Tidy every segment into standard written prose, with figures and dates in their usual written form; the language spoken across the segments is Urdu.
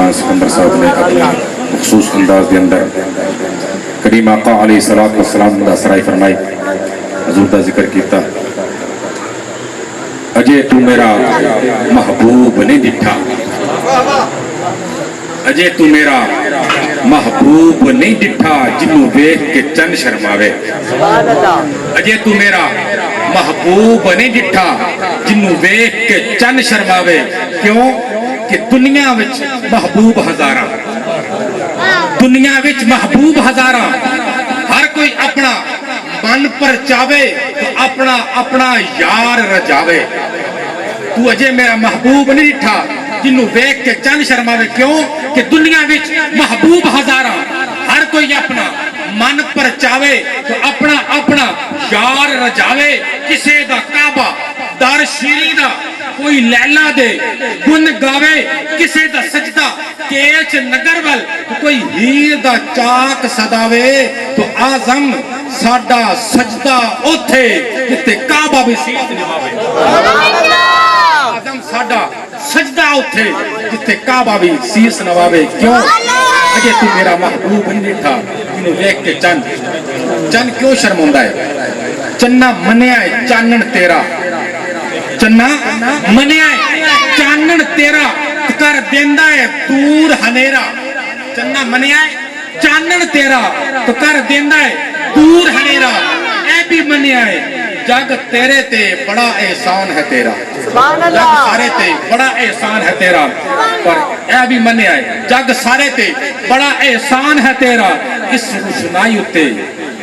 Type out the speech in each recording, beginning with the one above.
سلطان سکندر صاحب نے اپنے مخصوص انداز کے اندر کریم آقا علیہ السلام دا سرائی فرمائی حضور دا ذکر کیتا اجے تو میرا محبوب نہیں ڈٹھا اجے تو میرا محبوب نہیں ڈٹھا جنوں ویکھ کے چن شرماوے اجے تو میرا محبوب نہیں ڈٹھا جنوں ویکھ کے چن شرماوے کیوں کہ دنیا وچ محبوب ہزاراں دنیا وچ محبوب ہزاراں ہر کوئی اپنا من پر چاہے تو اپنا اپنا یار رجاوے تو اجے میرا محبوب نہیں ڈٹھا جنوں ویکھ کے چن شرماوے کیوں کہ دنیا وچ محبوب ہزاراں ہر کوئی اپنا من پر چاہے تو اپنا اپنا یار رجاوے کسے دا کعبہ در شیری دا کوئی لیلا دے گن گاوے کسے دا سجدہ کیچ نگر ول کوئی ہیر دا چاک صداوے تو آزم ساڈا سجدہ اوتھے جتے کعبہ بھی سیت نواوے آزم ساڈا سجدہ اوتھے جتے کعبہ بھی سیس نواوے کیوں اجے تو میرا محبوب نہیں تھا جنوں ویکھ کے چن کیوں شرموندا ہے چنہ منیا ہے چانن تیرا چنہ منیا ہے چانن تیرا کر دیندا ہے دور ہنیرا چنہ منیا ہے چانن تیرا تو کر دیندا ہے دور ہنیرا اے بھی منیا ہے جگ تیرے تے بڑا احسان ہے تیرا جگ سارے تے بڑا احسان ہے تیرا پر اے بھی منیا ہے جگ سارے تے بڑا احسان ہے تیرا اس روشنائی اتے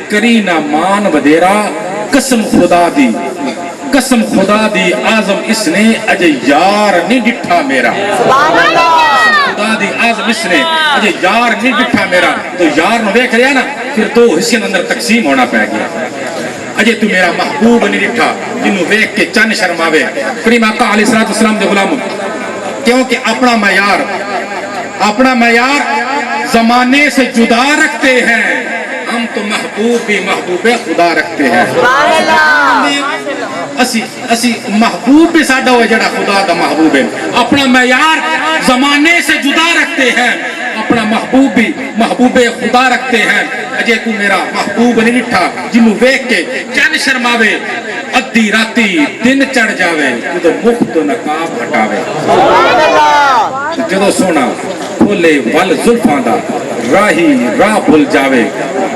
کری نہ مان ودیرا قسم خدا دی آزم اس نے اجے یار نہیں ڈٹھا میرا خدا دی آزم اس نے اجے یار نہیں ڈٹھا میرا تو یار نو ویکھ رہا نا پھر دو حصے اندر تقسیم ہونا پہ گیا اجے تو میرا محبوب نہیں ڈٹھا جنوں ویکھ کے چن شرماوے کریم آقا علیہ السلام دے غلام کیونکہ اپنا معیار زمانے سے جدا رکھتے ہیں ہم تو محبوب بھی محبوب خدا رکھتے ہیں اسی محبوب بھی ساڈا ہوئے جڑا خدا دا محبوب ہے اپنا معیار زمانے سے جدا رکھتے ہیں اپنا محبوب بھی محبوب خدا رکھتے ہیں اجے تو میرا محبوب نہیں ڈٹھا جنوں ویکھ کے چن شرماوے ادھی راتی دن چڑھ جاوے جدوں مکھ تو نقاب ہٹاوے جدوں سونا کھولے ول زلفاں دا راہی راہ بھول جاوے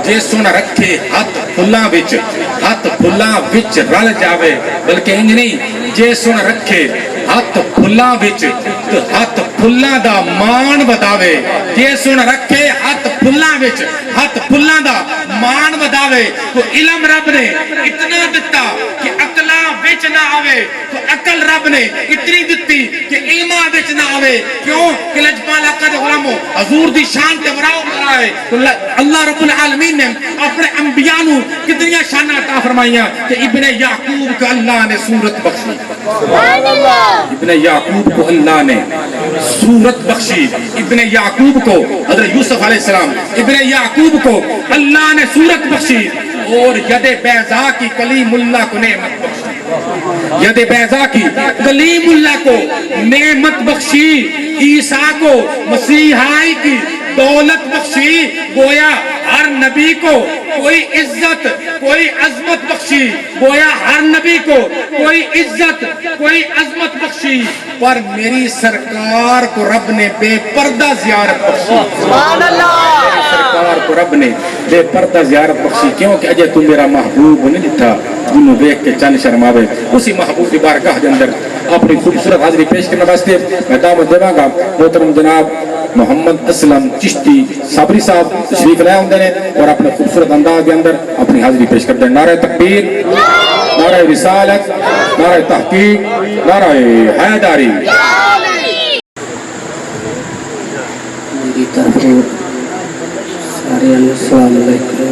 جے سونا رکھے ہاتھ پھلاں وچ رل جاوے بلکہ انج نہیں جے سونا رکھے ہاتھ پھلاں وچ تو ہاتھ پھلاں دا مان وداوے جے سونا رکھے ہاتھ پھلاں دا مان وداوے تو علم رب نے اتنا دتا کہ عقلاں وچ نہ آوے تو عقل رب نے اتنی دتی کہ علماں وچ نہ آوے کیوں کہ لجپال آقا دے غلامو حضور دی شان تے براؤ کرائے تو اللہ رب العالمین نے اپنے انبیاء نو کتنی شاناں عطا فرمائیاں کہ ابن یعقوب کو اللہ نے صورت بخشی ابن یعقوب کو اللہ نے صورت بخشی ابن یعقوب کو حضرت یوسف علیہ السلام ابن یعقوب کو اللہ نے صورت بخشی اور ید بیضا کی کلیم اللہ کو نعمت بخشی ید بیضا کی کلیم اللہ کو نعمت بخشی عیسیٰ کو مسیحائی کی دولت بخشی گویا ہر نبی کو کوئی عزت کوئی عظمت بخشی گویا ہر نبی کو کوئی عزت کوئی عظمت بخشی پر میری سرکار کو رب نے بے پردہ زیارت بخشی سرکار کو رب نے بے پردہ زیارت بخشی کیونکہ اجے تو میرا محبوب نہیں تھا جنوں ویکھ کے چن شرماوے اسی محبوب کی بارگاہ کے اندر اپنی خوبصورت حاضری پیش کرنے واسطے میں دعوت دیواں گا محترم جناب محمد اسلم چشتی صابری صاحب تشریف لائے ہوندے نے اور اپنے خوبصورت انداز کے اندر اپنی حاضری پیش کرتے ہیں نعرہ تکبیر نعرہ رسالت نعرہ تحقیق نعرہ حیداری میری طرف سارے السلام علیکم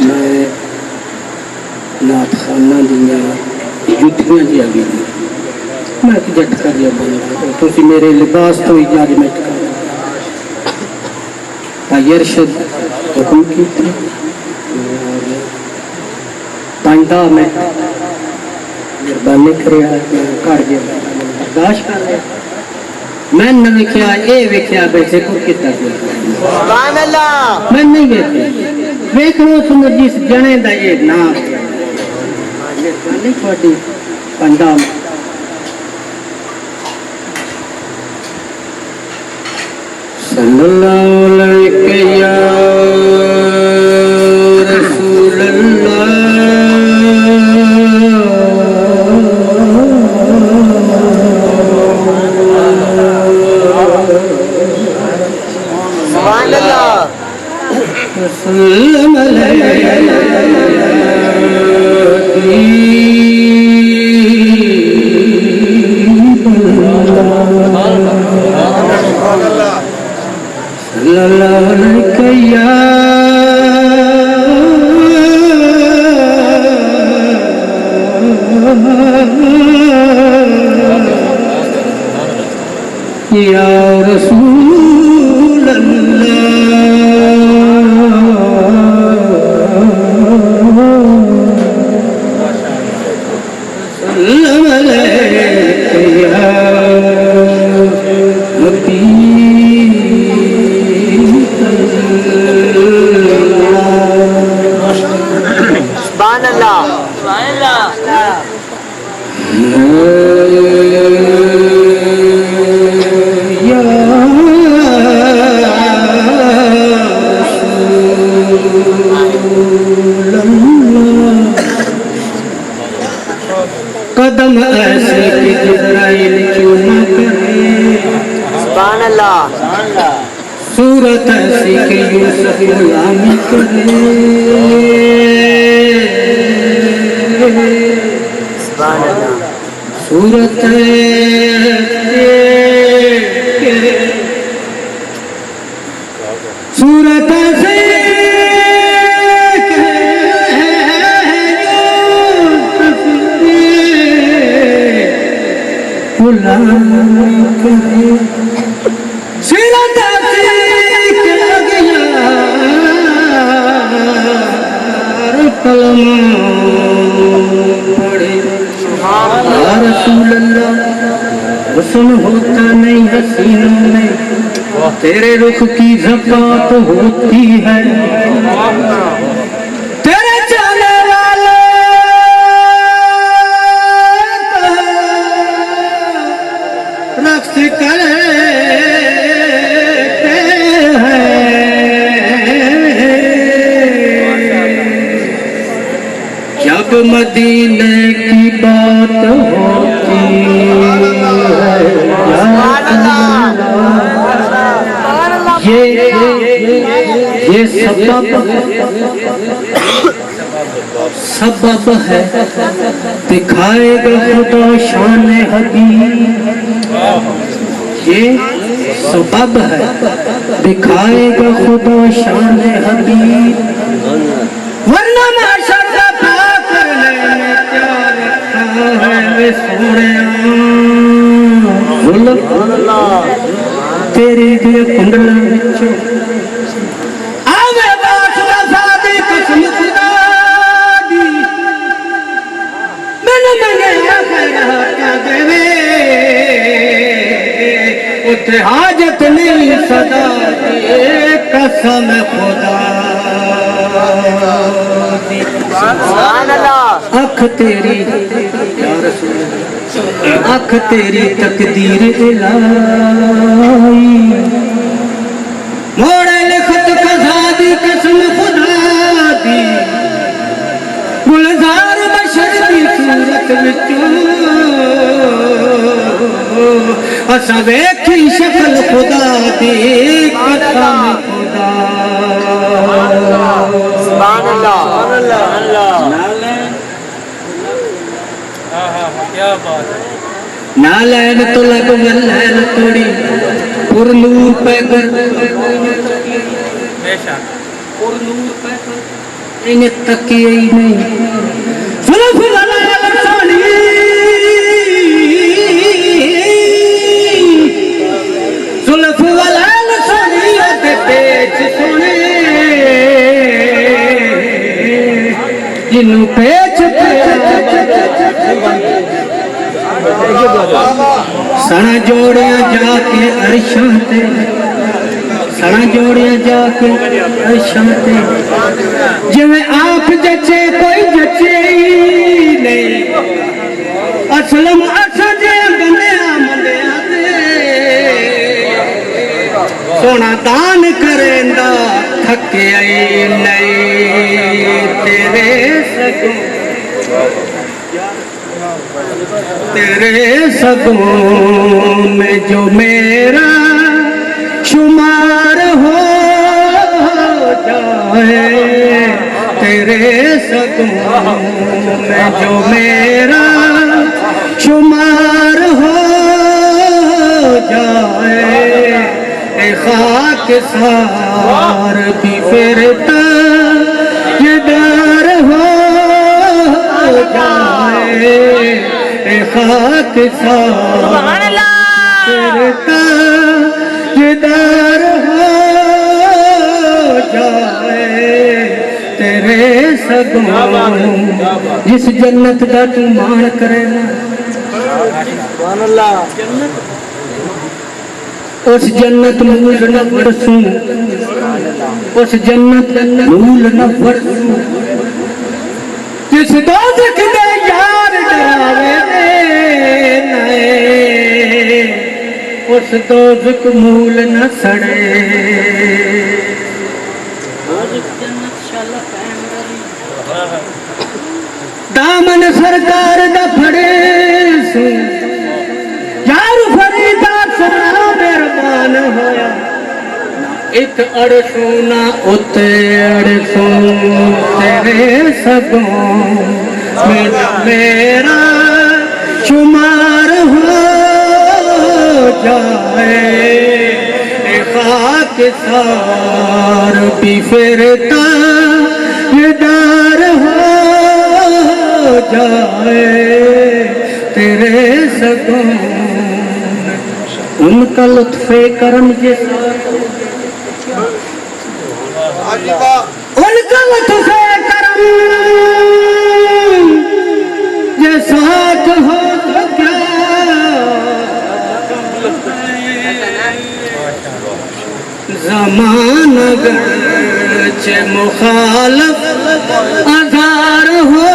میں نعت خانہ دیا جتیاں جی آگے میں جٹ کر لیا بنا تھی میرے لباس تو ہی جاجمنٹ کر بھائی ارشد حکم کی پانڈا میں مہربانی کرے کر دیا برداشت کر لیا میں نے ویکھیا اے ویکھیا بے ذکر کیتا سبحان اللہ میں نہیں ویکھیا ویکھو سن جس جنے دا یہ نام نہیں تھوڑی پنڈا صلی اللہ علیہ یا رسول اللہ سبحان اللہ وسلم صلی اللہ علیہ یا رسول اللہ صلی علیہ یا سبحان اللہ سبحان اللہ قدم ایسے کہ جبرائیل چوما کرے سبحان اللہ صورت ایسی کہ یوسف غلامی کرے سبحان اللہ صورت صورت ایسی رسول اللہ حسن ہوتا نہیں حسینوں میں تیرے رخ کی زکات ہوتی ہے تیرے جانے والے رقص کرتے ہیں جب مدینے کی بات ہوتی ہے یہ سبب ہے دکھائے گا خدا شان حبیب یہ سبب ہے دکھائے گا خدا شان حبیب ورنہ معاشر کا پا کرنے میں کیا رکھا ہے وے سوڑے تیری دے کنڈلا بچوں آوے باس وفا دی قسم خدا دی من آخر کیا دے وے اتھے حاجت نہیں صدا دی قسم خدا سبحان اللہ اکھ تیری یا رسول اکھ تیری تقدیر الہی موڑے لکھت قضا دی قسم خدا دی گلزار بشر دی صورت وچوں اسا ویکھی شکل خدا دی قسم خدا سبحان اللہ نالین تو لگ ملین توڑی پر نور پیگر پر نور پیگر انہیں تکی ہی نہیں سلف للال سانی سلف للال سانی آتے پیچ سونے جنہوں پیچ پیچ سنا جوڑیا جا کے عرشاں تے سنا جوڑیا جا کے عرشاں تے جویں آپ جچے کوئی جچے ہی نہیں اسلم اسجے بندیا مندیا تے سونا دان کریندا تھکیا ہی نہیں تیرے سگوں میں جو میرا شمار ہو جائے تیرے سگوں میں جو میرا شمار ہو جائے اے خاک سار بھی پھرتا یہ ڈر ہو جائے اے خاک سار پھرتا یہ ڈر ہو جائے تیرے سگوں جس جنت دا تو مان کرے نا اس جنت مول نہ ورسوں اس جنت مول نہ ورسوں جس دوزخ دے یار ڈراوے نئے اس دوزخ مول نہ سڑے دامن سرکار دا پھڑے سو یار فریدا سنا مہربان ہویا ایک اڑسوں نہ اتے اڑسوں تیرے سگوں میں میرا شمار ہو جائے اے خاک سار بھی پھرتا یہ ڈر ہو جائے تیرے سگوں ان کا لطف کرم جیسا ان کا لطف کرم جیسا ہو تو کیا زمانہ گرچہ مخالف آزار ہو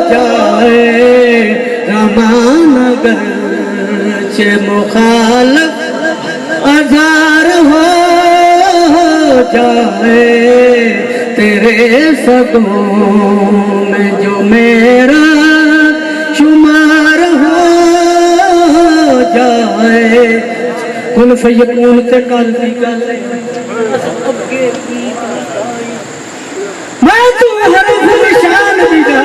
جائے زمانہ گرچہ مخالف آزار ہو جائے تیرے سگوں میں جو میرا شمار ہو جائے کن فیکون تے کل دی گل میں تو حرف نشان دیدا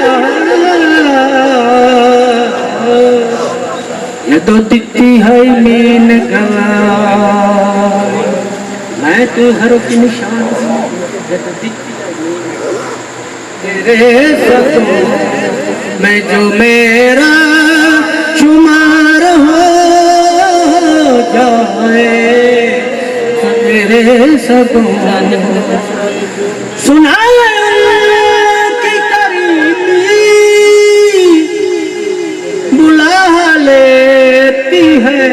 یہ تو دتی ہے مین گلا میں تو حرف نشان تیرے سگوں میں جو میرا شمار ہو جائے تیرے سگوں سنائے کی کریمی بلا لیتی ہے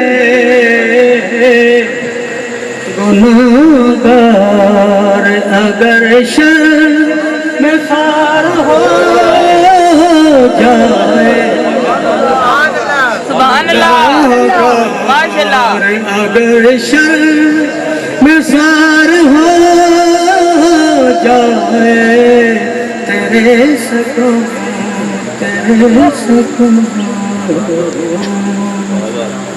گناہگار اگر شر میں خار ہو جائے سبحان اللہ ماشاءاللہ اگر شر میں سار ہو جائے تیرے سگوں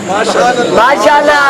ماشاءاللہ